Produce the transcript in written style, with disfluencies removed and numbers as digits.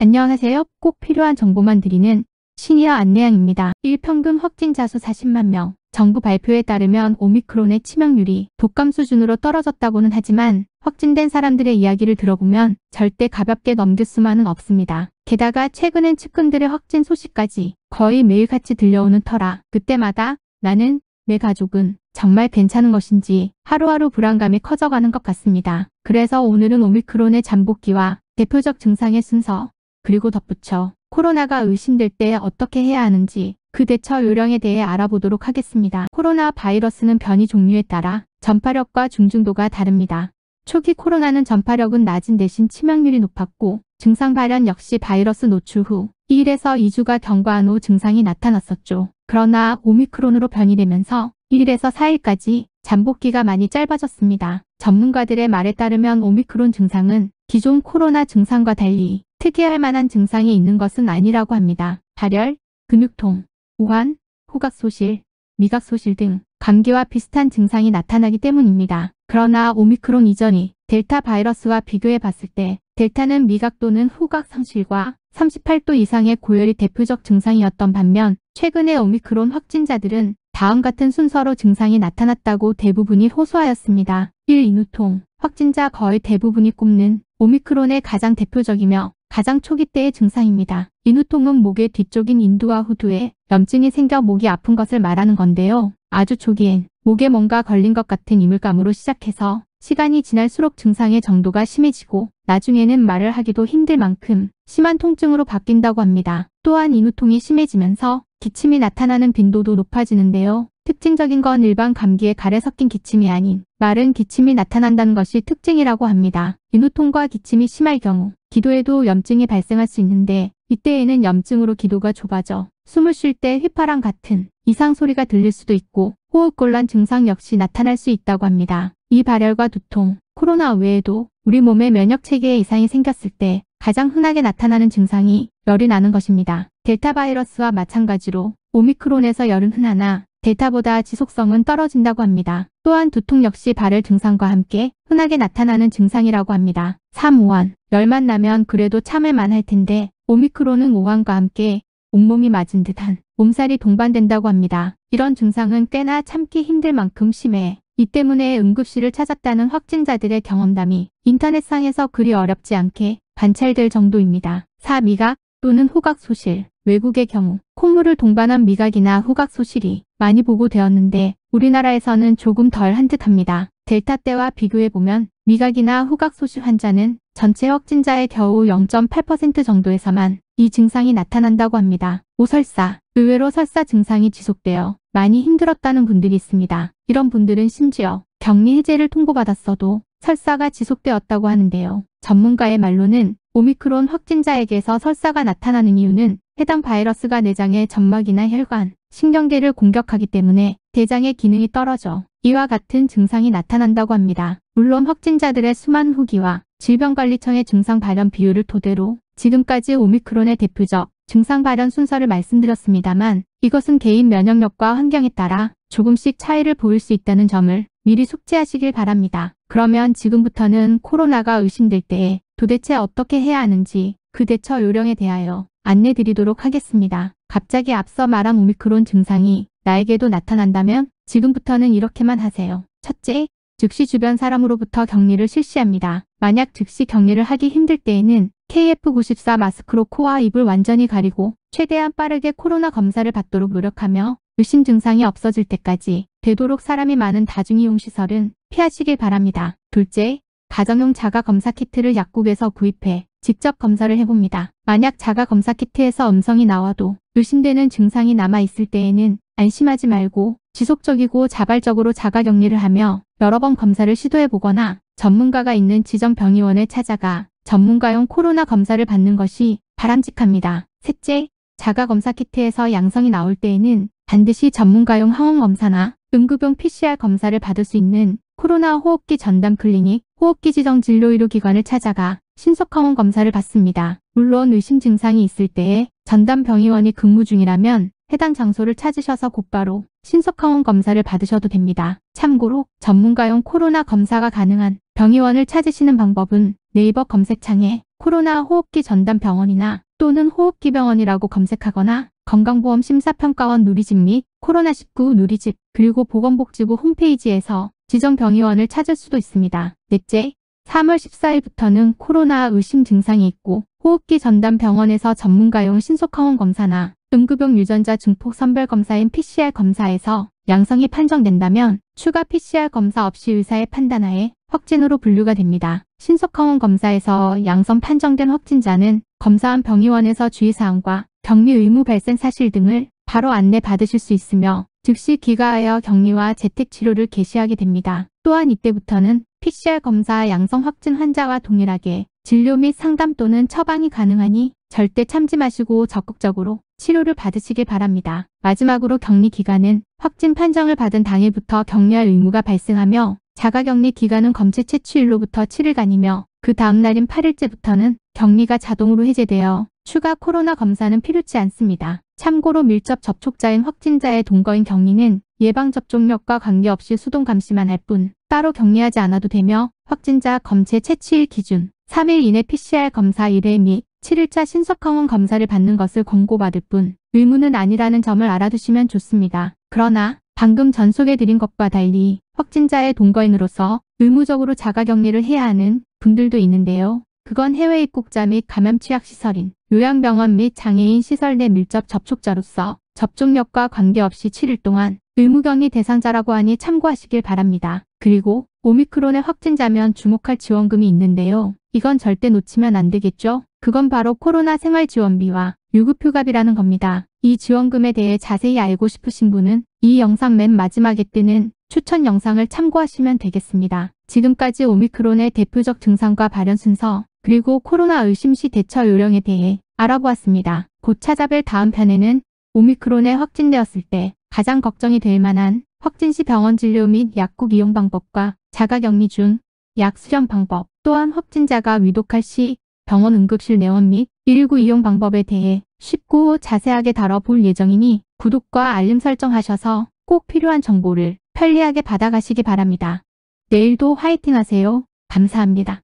안녕하세요. 꼭 필요한 정보만 드리는 시니어 안내양입니다. 일평균 확진자 수 40만 명. 정부 발표에 따르면 오미크론의 치명률이 독감 수준으로 떨어졌다고는 하지만 확진된 사람들의 이야기를 들어보면 절대 가볍게 넘길 수만은 없습니다. 게다가 최근엔 측근들의 확진 소식까지 거의 매일같이 들려오는 터라 그때마다 나는, 내 가족은 정말 괜찮은 것인지 하루하루 불안감이 커져가는 것 같습니다. 그래서 오늘은 오미크론의 잠복기와 대표적 증상의 순서, 그리고 덧붙여 코로나가 의심될 때 어떻게 해야 하는지 그 대처 요령에 대해 알아보도록 하겠습니다. 코로나 바이러스는 변이 종류에 따라 전파력과 중증도가 다릅니다. 초기 코로나는 전파력은 낮은 대신 치명률이 높았고 증상 발현 역시 바이러스 노출 후 1에서 2주가 경과한 후 증상이 나타났었죠. 그러나 오미크론으로 변이되면서 1에서 4일까지 잠복기가 많이 짧아졌습니다. 전문가들의 말에 따르면 오미크론 증상은 기존 코로나 증상과 달리 특이할 만한 증상이 있는 것은 아니라고 합니다. 발열, 근육통, 오한, 후각소실, 미각소실 등 감기와 비슷한 증상이 나타나기 때문입니다. 그러나 오미크론 이전이 델타 바이러스와 비교해 봤을 때 델타는 미각 또는 후각 상실과 38도 이상의 고열이 대표적 증상이었던 반면 최근의 오미크론 확진자들은 다음 같은 순서로 증상이 나타났다고 대부분이 호소하였습니다. 1. 인후통. 확진자 거의 대부분이 꼽는 오미크론의 가장 대표적이며 가장 초기 때의 증상입니다. 인후통은 목의 뒤쪽인 인두와 후두에 염증이 생겨 목이 아픈 것을 말하는 건데요. 아주 초기엔 목에 뭔가 걸린 것 같은 이물감으로 시작해서 시간이 지날수록 증상의 정도가 심해지고 나중에는 말을 하기도 힘들 만큼 심한 통증으로 바뀐다고 합니다. 또한 인후통이 심해지면서 기침이 나타나는 빈도도 높아지는데요. 특징적인 건 일반 감기에 가래 섞인 기침이 아닌 마른 기침이 나타난다는 것이 특징이라고 합니다. 인후통과 기침이 심할 경우 기도에도 염증이 발생할 수 있는데 이때에는 염증으로 기도가 좁아져 숨을 쉴 때 휘파람 같은 이상 소리가 들릴 수도 있고 호흡곤란 증상 역시 나타날 수 있다고 합니다. 이 발열과 두통, 코로나 외에도 우리 몸의 면역체계에 이상이 생겼을 때 가장 흔하게 나타나는 증상이 열이 나는 것입니다. 델타 바이러스와 마찬가지로 오미크론에서 열은 흔하나 델타보다 지속성은 떨어진다고 합니다. 또한 두통 역시 발열 증상과 함께 흔하게 나타나는 증상이라고 합니다. 3. 오한. 열만 나면 그래도 참을만 할 텐데 오미크론은 오한과 함께 온몸이 맞은 듯한 몸살이 동반된다고 합니다. 이런 증상은 꽤나 참기 힘들 만큼 심해 이 때문에 응급실을 찾았다는 확진자들의 경험담이 인터넷상에서 그리 어렵지 않게 관찰될 정도입니다. 4. 미각 또는 후각 소실. 외국의 경우 콧물을 동반한 미각이나 후각 소실이 많이 보고되었는데 우리나라에서는 조금 덜한 듯합니다. 델타 때와 비교해보면 미각이나 후각 소실 환자는 전체 확진자의 겨우 0.8% 정도에서만 이 증상이 나타난다고 합니다. 5. 설사. 의외로 설사 증상이 지속되어 많이 힘들었다는 분들이 있습니다. 이런 분들은 심지어 격리 해제를 통보받았어도 설사가 지속되었다고 하는데요. 전문가의 말로는 오미크론 확진자에게서 설사가 나타나는 이유는 해당 바이러스가 내장의 점막이나 혈관, 신경계를 공격하기 때문에 대장의 기능이 떨어져 이와 같은 증상이 나타난다고 합니다. 물론 확진자들의 수많은 후기와 질병관리청의 증상 발현 비율을 토대로 지금까지 오미크론의 대표적 증상 발현 순서를 말씀드렸습니다만 이것은 개인 면역력과 환경에 따라 조금씩 차이를 보일 수 있다는 점을 미리 숙지하시길 바랍니다. 그러면 지금부터는 코로나가 의심될 때에 도대체 어떻게 해야 하는지 그 대처 요령에 대하여 안내드리도록 하겠습니다. 갑자기 앞서 말한 오미크론 증상이 나에게도 나타난다면 지금부터는 이렇게만 하세요. 첫째, 즉시 주변 사람으로부터 격리를 실시합니다. 만약 즉시 격리를 하기 힘들 때에는 KF94 마스크로 코와 입을 완전히 가리고 최대한 빠르게 코로나 검사를 받도록 노력하며 의심 증상이 없어질 때까지 되도록 사람이 많은 다중이용 시설은 피하시길 바랍니다. 둘째, 가정용 자가검사 키트를 약국에서 구입해 직접 검사를 해봅니다. 만약 자가검사 키트에서 음성이 나와도 의심되는 증상이 남아있을 때에는 안심하지 말고 지속적이고 자발적으로 자가격리를 하며 여러 번 검사를 시도해보거나 전문가가 있는 지정병의원에 찾아가 전문가용 코로나 검사를 받는 것이 바람직합니다. 셋째, 자가검사 키트에서 양성이 나올 때에는 반드시 전문가용 항원검사나 응급용 PCR 검사를 받을 수 있는 코로나 호흡기 전담 클리닉, 호흡기 지정 진료의료기관을 찾아가 신속항원 검사를 받습니다. 물론 의심 증상이 있을 때에 전담 병의원이 근무 중이라면 해당 장소를 찾으셔서 곧바로 신속항원 검사를 받으셔도 됩니다. 참고로 전문가용 코로나 검사가 가능한 병의원을 찾으시는 방법은 네이버 검색창에 코로나 호흡기 전담 병원이나 또는 호흡기 병원이라고 검색하거나 건강보험 심사평가원 누리집 및 코로나19 누리집 그리고 보건복지부 홈페이지에서 지정 병의원을 찾을 수도 있습니다. 넷째, 3월 14일부터는 코로나 의심 증상이 있고 호흡기 전담 병원에서 전문가용 신속항원 검사나 응급용 유전자 증폭 선별 검사인 PCR 검사에서 양성이 판정된다면 추가 PCR 검사 없이 의사의 판단하에 확진으로 분류가 됩니다. 신속항원 검사에서 양성 판정된 확진자는 검사한 병의원에서 주의사항과 격리 의무 발생 사실 등을 바로 안내 받으실 수 있으며 즉시 귀가하여 격리와 재택치료를 개시하게 됩니다. 또한 이때부터는 PCR 검사 양성 확진 환자와 동일하게 진료 및 상담 또는 처방이 가능하니 절대 참지 마시고 적극적으로 치료를 받으시길 바랍니다. 마지막으로 격리 기간은 확진 판정을 받은 당일부터 격리할 의무가 발생하며 자가격리 기간은 검체 채취일로부터 7일간이며 그 다음 날인 8일째부터는 격리가 자동으로 해제되어 추가 코로나 검사는 필요치 않습니다. 참고로 밀접 접촉자인 확진자의 동거인 격리는 예방접종력과 관계없이 수동 감시만 할 뿐 따로 격리하지 않아도 되며 확진자 검체 채취일 기준 3일 이내 PCR 검사 1회 및 7일차 신속항원 검사를 받는 것을 권고받을 뿐 의무는 아니라는 점을 알아두시면 좋습니다. 그러나 방금 전소개드린 것과 달리 확진자의 동거인으로서 의무적으로 자가격리를 해야 하는 분들도 있는데요. 그건 해외 입국자 및 감염 취약시설인 요양병원 및 장애인 시설 내 밀접 접촉자로서 접종력과 관계없이 7일 동안 의무격리 대상자라고 하니 참고하시길 바랍니다. 그리고 오미크론의 확진자면 주목할 지원금이 있는데요. 이건 절대 놓치면 안 되겠죠? 그건 바로 코로나 생활지원비와 유급휴가비라는 겁니다. 이 지원금에 대해 자세히 알고 싶으신 분은 이 영상 맨 마지막에 뜨는 추천 영상을 참고하시면 되겠습니다. 지금까지 오미크론의 대표적 증상과 발현 순서 그리고 코로나 의심 시 대처 요령에 대해 알아보았습니다. 곧 찾아뵐 다음 편에는 오미크론에 확진되었을 때 가장 걱정이 될 만한 확진 시 병원 진료 및 약국 이용 방법과 자가격리 중 약 수령 방법, 또한 확진자가 위독할 시 병원 응급실 내원 및 119 이용 방법에 대해 쉽고 자세하게 다뤄볼 예정이니 구독과 알림 설정하셔서 꼭 필요한 정보를 편리하게 받아가시기 바랍니다. 내일도 화이팅 하세요. 감사합니다.